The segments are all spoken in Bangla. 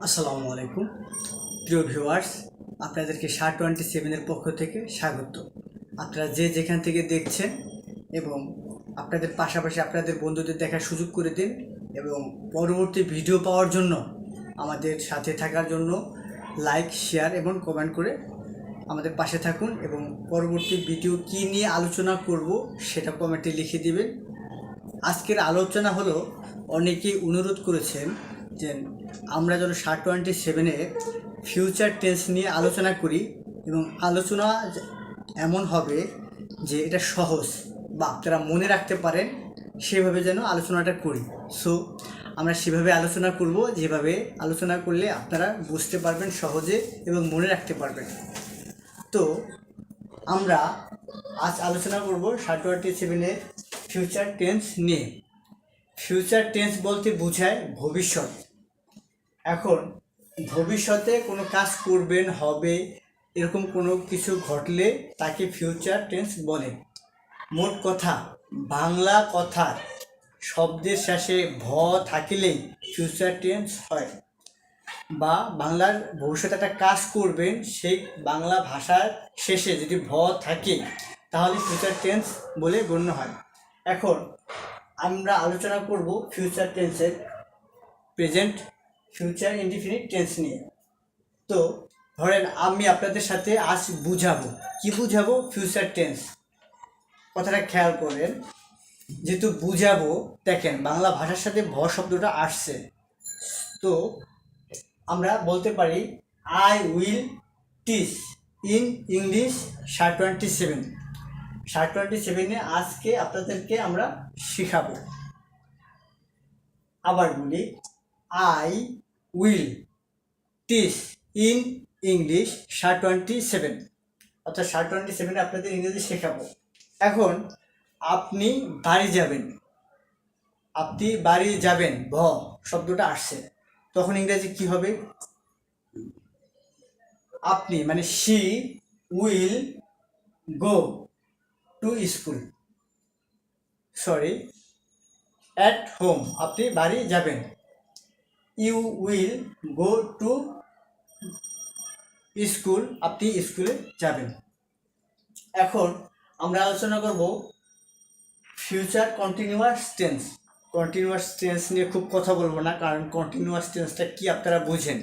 আসসালামু আলাইকুম প্রিয় ভিউয়ার্স, আপনাদেরকে SHA-27 পক্ষ থেকে স্বাগত। আপনারা যে যেখান থেকে দেখছেন এবং আপনাদের পাশাপাশি আপনাদের বন্ধুদের দেখার সুযোগ করে দিন এবং পরবর্তী ভিডিও পাওয়ার জন্য আমাদের সাথে থাকার জন্য লাইক, শেয়ার এবং কমেন্ট করে আমাদের পাশে থাকুন এবং পরবর্তী ভিডিও কী নিয়ে আলোচনা করব সেটা কমেন্টে লিখে দিবেন। আজকের আলোচনা হলো, অনেকেই অনুরোধ করেছেন যে আমরা যেন SHA-27 ফিউচার টেন্স নিয়ে আলোচনা করি এবং আলোচনা এমন হবে যে এটা সহজ বা আপনারা মনে রাখতে পারেন সেভাবে যেন আলোচনাটা করি। সো আমরা সেভাবে আলোচনা করব, যেভাবে আলোচনা করলে আপনারা বুঝতে পারবেন সহজে এবং মনে রাখতে পারবেন। তো আমরা আজ আলোচনা করব SHA-27 ফিউচার টেন্স নিয়ে। ফিউচার টেন্স বলতে বোঝায় ভবিষ্যৎ। এখন ভবিষ্যতে কোনো কাজ করবেন, হবে, এরকম কোনো কিছু ঘটলে তাকে ফিউচার টেন্স বলে। মোট কথা, বাংলা কথার শব্দের শেষে ভ থাকিলেই ফিউচার টেন্স হয়, বা বাংলার ভবিষ্যতে একটা কাজ করবেন সেই বাংলা ভাষার শেষে যদি ভ থাকে তাহলে ফিউচার টেন্স বলে গণ্য হয়। এখন আমরা আলোচনা করব ফিউচার টেন্সের প্রেজেন্ট, ফিউচার, ইনডিফিনিট টেন্স নিয়ে। তো ধরেন আমি আপনাদের সাথে আজ বুঝাবো, কি বুঝাবো? Future tense. কথাটা খেয়াল করেন, যেহেতু বুঝাবো, দেখেন বাংলা ভাষার সাথে ভ শব্দটা আসছে, তো আমরা বলতে পারি I will teach in English SHA-27। SHA-27 আজকে আপনাদেরকে আমরা শেখাবো। আবার বলি, I will teach in English SHA-27, অর্থাৎ SHA-27 আপনাদের ইংরেজি শেখাবো। এখন আপনি বাড়ি যাবেন, আপনি বাড়ি যাবেন, ভ শব্দটা আসছে, তখন ইংরেজি কি হবে? আপনি মানে she will go to school, sorry, at home, আপনি বাড়ি যাবেন। You will go to school, আপনি স্কুলে যাবেন। এখন আমরা আলোচনা করব future continuous tense. Continuous tense নিয়ে খুব কথা বলবো না, কারণ কন্টিনিউয়াস টেন্সটা কি আপনারা বুঝেন।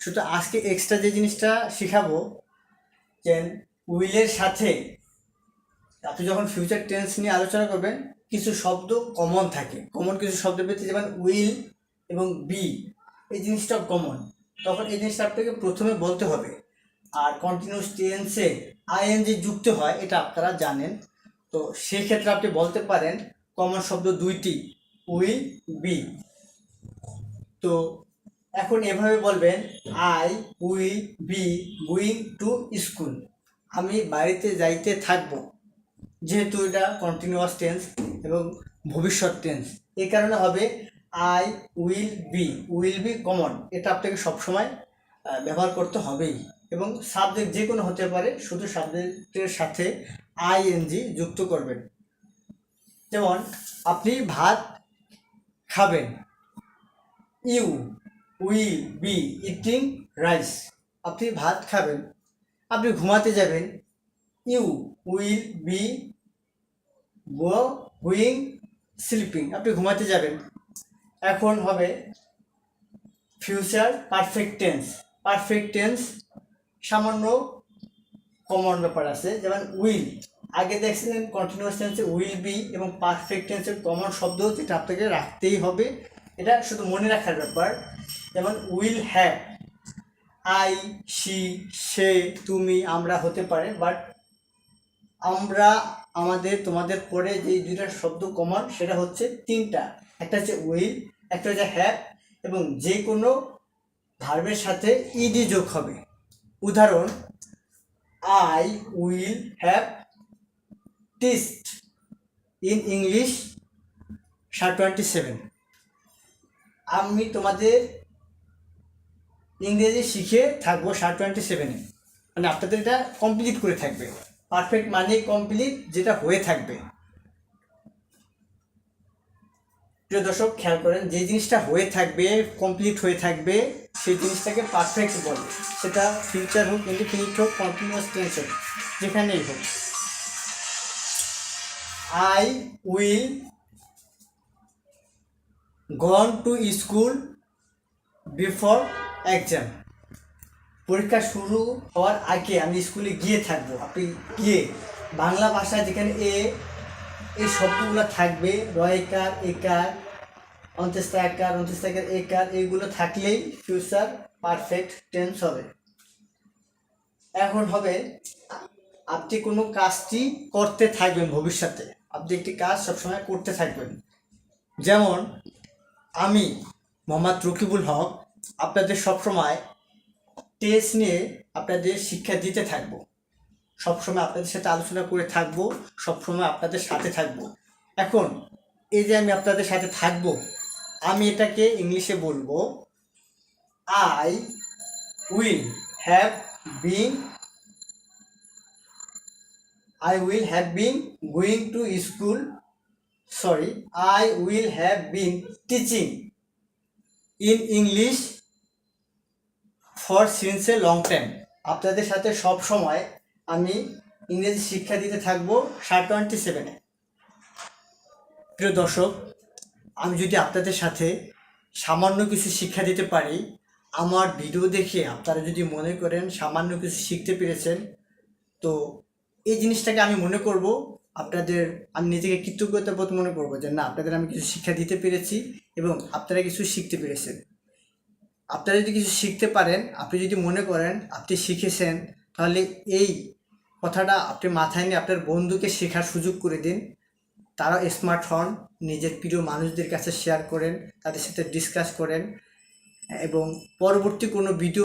শুধু আজকে এক্সট্রা যে জিনিসটা শেখাবো, যে উইলের সাথে আপনি যখন ফিউচার টেন্স নিয়ে আলোচনা করবেন কিছু শব্দ কমন থাকে, কমন কিছু শব্দ পেতে, যেমন উইল এবং বি, এই জিনিসটা কমন, তখন এই জিনিসটা আপনাকে প্রথমে বলতে হবে। আর কন্টিনিউয়াস টেন্সে আইএনজি যুক্ত হয়, এটা আপনারা জানেন। তো সেই ক্ষেত্রে আপনি বলতে পারেন কমন শব্দ দুইটি, উইল, বি। তো এখন এভাবে বলবেন, I will be going to school, আমি বাড়িতে যাইতে থাকবো। যেহেতু এটা কন্টিনিউয়াস টেন্স এবং ভবিষ্যৎ টেন্স, এই কারণে হবে আই উইল বি কমন, এটা আপনাকে সবসময় ব্যবহার করতে হবেই। এবং সাবজেক্ট যে কোনো হতে পারে, শুধু সাবজেক্টের সাথে আইএনজি যুক্ত করবেন। যেমন আপনি ভাত খাবেন, you will be eating rice, আপনি ভাত খাবেন। আপনি ঘুমাতে যাবেন, you will be going sleeping, আপনি ঘুমাতে যাবেন। এখন হবে future perfect tense. Perfect tense সামান্য কমন ব্যাপার আছে, যেমন উইল, আগে দেখছিলেন কন্টিনিউয়াস টেন্সে উইল বি এবং পারফেক্ট টেন্সের কমন শব্দ যেটা আপনাকে রাখতেই হবে, এটা শুধু মনে রাখার ব্যাপার। যেমন উইল হ্যাভ, আই, সি, সে, তুমি, আমরা হতে পারে, বাট আমরা, আমাদের, তোমাদের পরে যে দুইটা শব্দ কমন সেটা হচ্ছে তিনটা, একটা হচ্ছে উইল, একটা হচ্ছে হ্যাভ, এবং যে কোনো ভার্বের সাথে ইডি যোগ হবে। উদাহরণ, I will have teached in English SHA-27, আমি তোমাদের ইংরেজি শিখে থাকবো SHA-27, মানে আপনাদের এটা কমপ্লিট করে থাকবে। পারফেক্ট মানে কমপ্লিট, যেটা হয়ে থাকবে। প্রিয় দর্শক খেয়াল করেন, যে জিনিসটা হয়ে থাকবে, কমপ্লিট হয়ে থাকবে, সেই জিনিসটাকে পারফেক্ট বলে। সেটা ফিউচার হোক, ইনডিফিনিট হোক, কন্টিনিউয়াস টেন্স হোক, যেখানেই হোক। I will gone to school before exam. পরীক্ষা শুরু হওয়ার আগে আমি স্কুলে গিয়ে থাকবো। আপনি গিয়ে, বাংলা ভাষায় যেখানে এই শব্দগুলো থাকবে, রয়কার, একার, অন্ত্যেষ্টাকার, অন্ত্যেষ্টাকার, একার, এইগুলো থাকলেই ফিউচার পারফেক্ট টেন্স হবে। এখন হবে, আপনি কোনো কাজটি করতে থাকবেন ভবিষ্যতে। আপনি একটি কাজ সবসময় করতে থাকবেন। যেমন আমি মোহাম্মদ রকিবুল হক আপনাদের সবসময় টেস্ট নিয়ে আপনাদের শিক্ষা দিতে থাকবো। সবসময় আপনাদের সাথে আলোচনা করে থাকবো, সবসময় আপনাদের সাথে থাকবো। এখন এই যে আমি আপনাদের সাথে থাকবো, আমি এটাকে ইংলিশে বলবো I will have been going to school, I will have been teaching in English for since a long time. আপনাদের সাথে সব সময় আমি ইংরেজি শিক্ষা দিতে থাকবো 27-এ। প্রিয় দর্শক, আমি যদি আপনাদের সাথে সামান্য কিছু শিক্ষা দিতে পারি, আমার ভিডিও দেখে আপনারা যদি মনে করেন সামান্য কিছু শিখতে পেরেছেন, তো এই জিনিসটাকে আমি মনে করব আমি নিজেকে কৃতজ্ঞতাবোধ মনে করবো যে না, আপনাদের আমি কিছু শিক্ষা দিতে পেরেছি এবং আপনারা কিছু শিখতে পেরেছেন। আপনারা যদি কিছু শিখতে পারেন, আপনি যদি মনে করেন আপনি শিখেছেন, তাহলে এই কথাটা আপনি মাথায় নিয়ে আপনার বন্ধুকে শেখার সুযোগ করে দিন। তারা স্মার্ট হন, নিজের প্রিয় মানুষদের কাছে শেয়ার করেন, তাদের সাথে ডিসকাস করেন এবং পরবর্তী কোনো ভিডিও